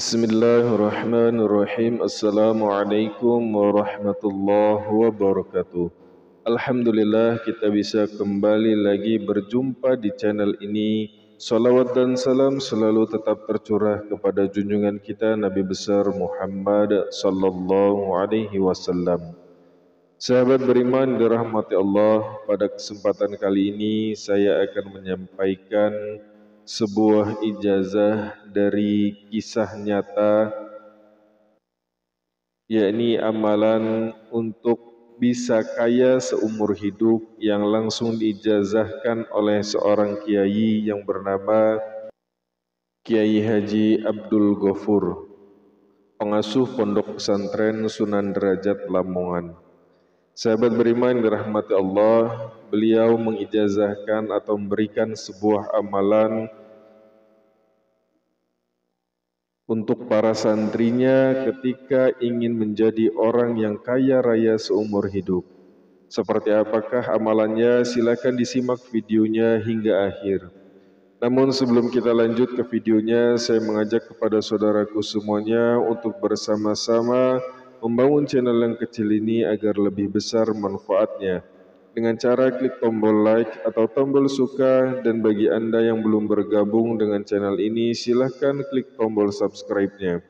Bismillahirrahmanirrahim. Assalamualaikum warahmatullahi wabarakatuh. Alhamdulillah kita bisa kembali lagi berjumpa di channel ini. Salawat dan salam selalu tetap tercurah kepada junjungan kita Nabi besar Muhammad sallallahu alaihi wasallam. Sahabat beriman dirahmati Allah, pada kesempatan kali ini saya akan menyampaikan sebuah ijazah dari kisah nyata, yakni amalan untuk bisa kaya seumur hidup yang langsung diijazahkan oleh seorang kiai yang bernama Kiai Haji Abdul Ghafur, pengasuh pondok pesantren Sunan Derajat Lamongan. Sahabat beriman dirahmati Allah, beliau mengijazahkan atau memberikan sebuah amalan untuk para santrinya ketika ingin menjadi orang yang kaya raya seumur hidup. Seperti apakah amalannya? Silakan disimak videonya hingga akhir. Namun sebelum kita lanjut ke videonya, saya mengajak kepada saudaraku semuanya untuk bersama-sama membangun channel yang kecil ini agar lebih besar manfaatnya, dengan cara klik tombol like atau tombol suka, dan bagi Anda yang belum bergabung dengan channel ini, silahkan klik tombol subscribe-nya.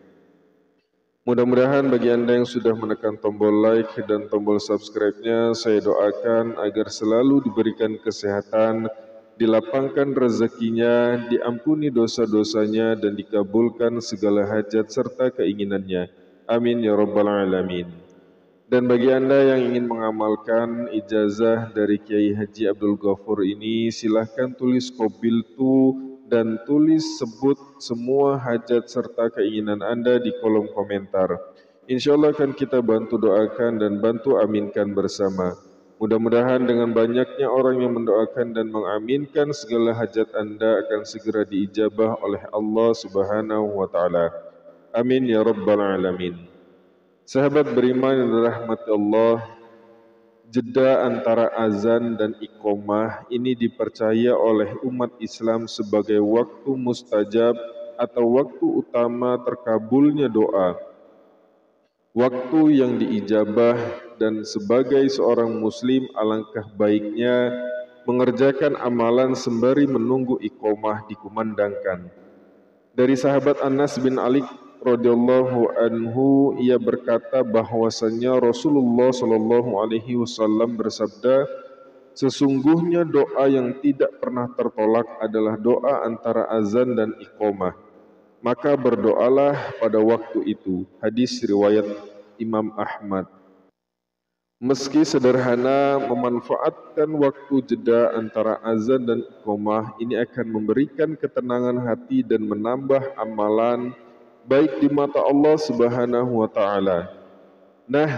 Mudah-mudahan bagi Anda yang sudah menekan tombol like dan tombol subscribe-nya, saya doakan agar selalu diberikan kesehatan, dilapangkan rezekinya, diampuni dosa-dosanya, dan dikabulkan segala hajat serta keinginannya. Amin ya rabbal alamin. Dan bagi Anda yang ingin mengamalkan ijazah dari Kiai Haji Abdul Ghafur ini, silahkan tulis qabiltu dan tulis sebut semua hajat serta keinginan Anda di kolom komentar. Insya Allah akan kita bantu doakan dan bantu aminkan bersama. Mudah-mudahan dengan banyaknya orang yang mendoakan dan mengaminkan, segala hajat Anda akan segera diijabah oleh Allah Subhanahu wa Ta'ala. Amin ya rabbal alamin. Sahabat beriman yang dirahmati Allah, jeda antara azan dan iqamah ini dipercaya oleh umat Islam sebagai waktu mustajab atau waktu utama terkabulnya doa, waktu yang diijabah, dan sebagai seorang muslim alangkah baiknya mengerjakan amalan sembari menunggu iqamah dikumandangkan. Dari sahabat Anas bin Ali radhiyallahu anhu, ia berkata bahwasanya Rasulullah shallallahu alaihi wasallam bersabda, sesungguhnya doa yang tidak pernah tertolak adalah doa antara azan dan iqamah. Maka berdoalah pada waktu itu. Hadis riwayat Imam Ahmad. Meski sederhana, memanfaatkan waktu jeda antara azan dan iqamah ini akan memberikan ketenangan hati dan menambah amalan baik di mata Allah Subhanahu wa Ta'ala. Nah,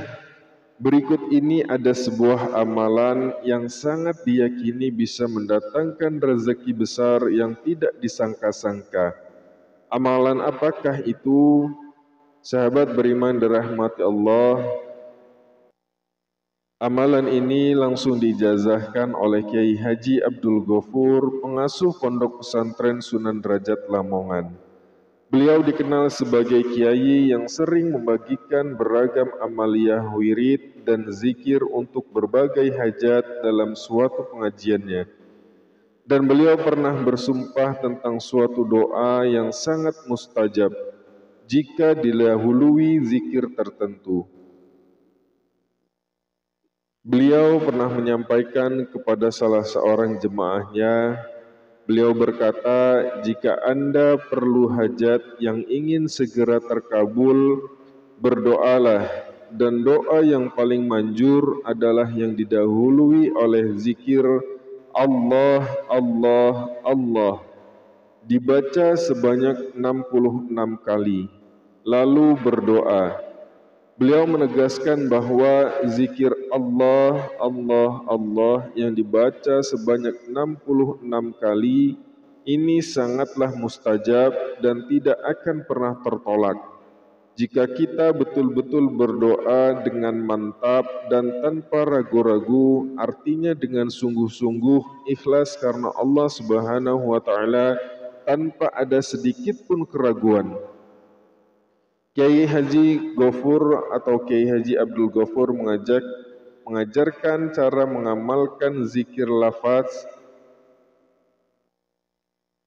berikut ini ada sebuah amalan yang sangat diyakini bisa mendatangkan rezeki besar yang tidak disangka-sangka. Amalan apakah itu? Sahabat beriman dirahmati Allah, amalan ini langsung diijazahkan oleh Kiai Haji Abdul Ghafur, pengasuh pondok pesantren Sunan Derajat Lamongan. Beliau dikenal sebagai kiai yang sering membagikan beragam amaliyah wirid dan zikir untuk berbagai hajat dalam suatu pengajiannya. Dan beliau pernah bersumpah tentang suatu doa yang sangat mustajab jika didahului zikir tertentu. Beliau pernah menyampaikan kepada salah seorang jemaahnya, beliau berkata, jika Anda perlu hajat yang ingin segera terkabul, berdoalah, dan doa yang paling manjur adalah yang didahului oleh zikir Allah, Allah, Allah, dibaca sebanyak 66 kali, lalu berdoa. Beliau menegaskan bahwa zikir Allah, Allah, Allah yang dibaca sebanyak 66 kali ini sangatlah mustajab dan tidak akan pernah tertolak jika kita betul-betul berdoa dengan mantap dan tanpa ragu-ragu, artinya dengan sungguh-sungguh ikhlas karena Allah Subhanahu wa Ta'ala, tanpa ada sedikit pun keraguan. Kiai Haji Ghafur atau Kiai Haji Abdul Ghafur mengajarkan cara mengamalkan zikir lafaz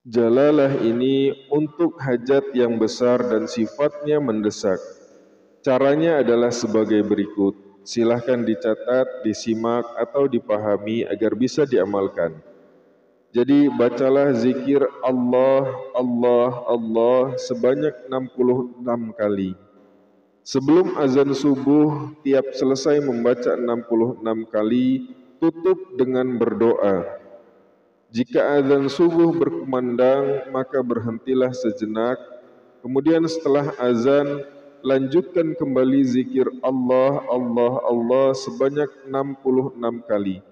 Jalalah ini untuk hajat yang besar dan sifatnya mendesak. Caranya adalah sebagai berikut. Silahkan dicatat, disimak, atau dipahami agar bisa diamalkan. Jadi bacalah zikir Allah, Allah, Allah sebanyak 66 kali. Sebelum azan subuh, tiap selesai membaca 66 kali, tutup dengan berdoa. Jika azan subuh berkumandang, maka berhentilah sejenak. Kemudian setelah azan, lanjutkan kembali zikir Allah, Allah, Allah sebanyak 66 kali.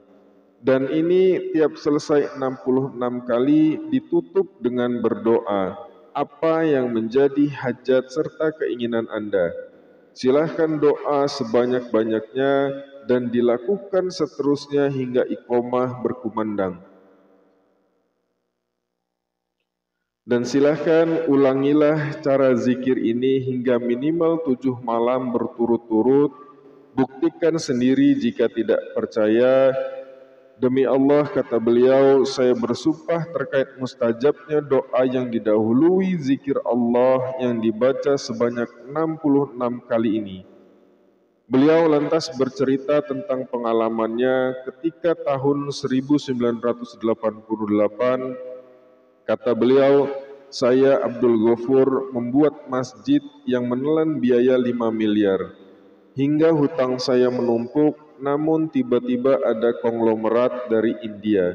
Dan ini tiap selesai 66 kali ditutup dengan berdoa. Apa yang menjadi hajat serta keinginan Anda? Silahkan doa sebanyak-banyaknya dan dilakukan seterusnya hingga iqomah berkumandang. Dan silahkan ulangilah cara zikir ini hingga minimal 7 malam berturut-turut. Buktikan sendiri jika tidak percaya. Demi Allah, kata beliau, saya bersumpah terkait mustajabnya doa yang didahului zikir Allah yang dibaca sebanyak 66 kali ini. Beliau lantas bercerita tentang pengalamannya ketika tahun 1988. Kata beliau, saya Abdul Ghafur membuat masjid yang menelan biaya 5 miliar. Hingga hutang saya menumpuk, namun tiba-tiba ada konglomerat dari India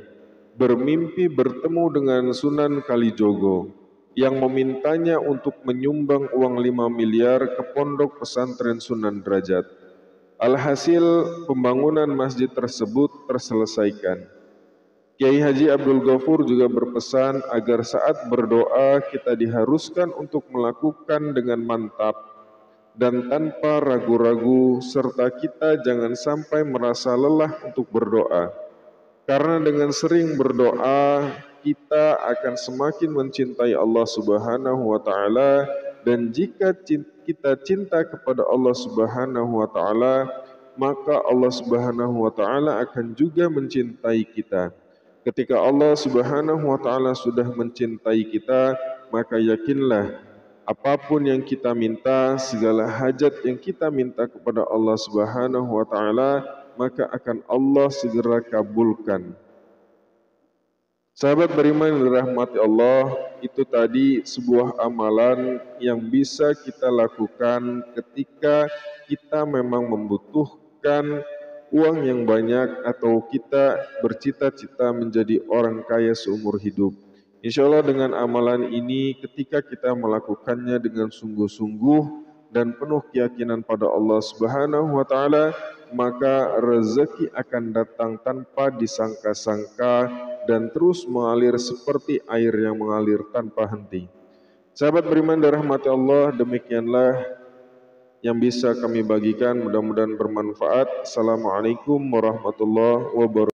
bermimpi bertemu dengan Sunan Kalijogo yang memintanya untuk menyumbang uang 5 miliar ke pondok pesantren Sunan Derajat. Alhasil pembangunan masjid tersebut terselesaikan. Kiai Haji Abdul Ghafur juga berpesan agar saat berdoa kita diharuskan untuk melakukan dengan mantap dan tanpa ragu-ragu, serta kita jangan sampai merasa lelah untuk berdoa. Karena dengan sering berdoa, kita akan semakin mencintai Allah Subhanahu wa Ta'ala, dan jika kita cinta kepada Allah Subhanahu wa Ta'ala, maka Allah Subhanahu wa Ta'ala akan juga mencintai kita. Ketika Allah Subhanahu wa Ta'ala sudah mencintai kita, maka yakinlah apapun yang kita minta, segala hajat yang kita minta kepada Allah Subhanahu wa Ta'ala, maka akan Allah segera kabulkan. Sahabat beriman yang dirahmati Allah, itu tadi sebuah amalan yang bisa kita lakukan ketika kita memang membutuhkan uang yang banyak atau kita bercita-cita menjadi orang kaya seumur hidup. Insya Allah dengan amalan ini ketika kita melakukannya dengan sungguh-sungguh dan penuh keyakinan pada Allah Subhanahu wa Ta'ala, maka rezeki akan datang tanpa disangka-sangka dan terus mengalir seperti air yang mengalir tanpa henti. Sahabat beriman dan rahmati Allah, demikianlah yang bisa kami bagikan, mudah-mudahan bermanfaat. Assalamualaikum warahmatullahi wabarakatuh.